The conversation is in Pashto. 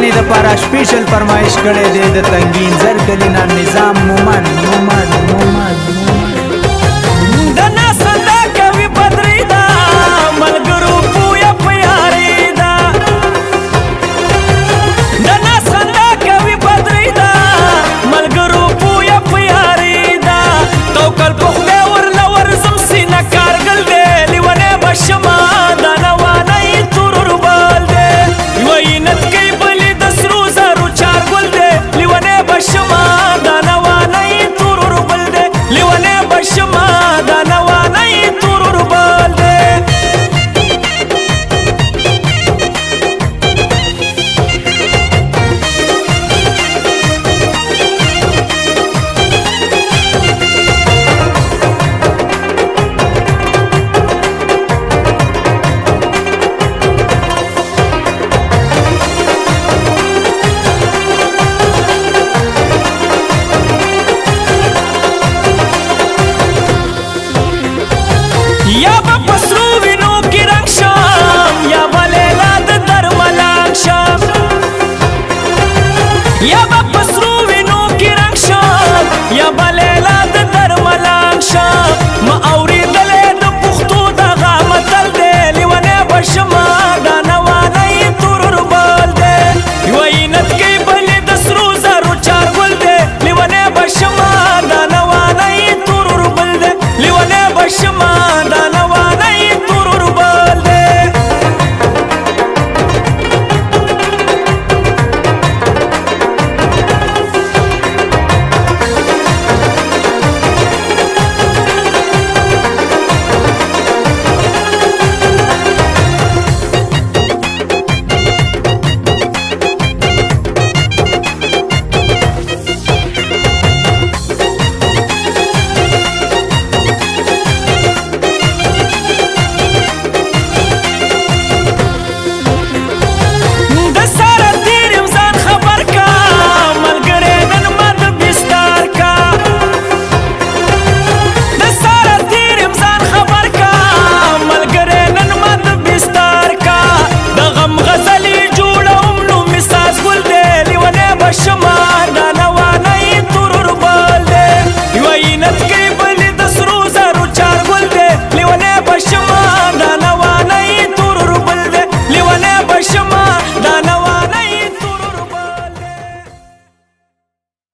یعنی د پارا سپیشل فرمایش کړي دي د تنګین زر کلینا نظام مومن د ناسنده کوي بدري دا ملګرو پویا پیاري دا د ناسنده کوي بدري دا ملګرو پویا پیاري دا توکل په خدای ورلور زم سینه کارګل دی لیونه بشما دا نوانه تورور بال دی وینت کوي بلی د سرو زرو چار ګل دی لیونه بشما دا نوانه تورور بل دی لیونه بشما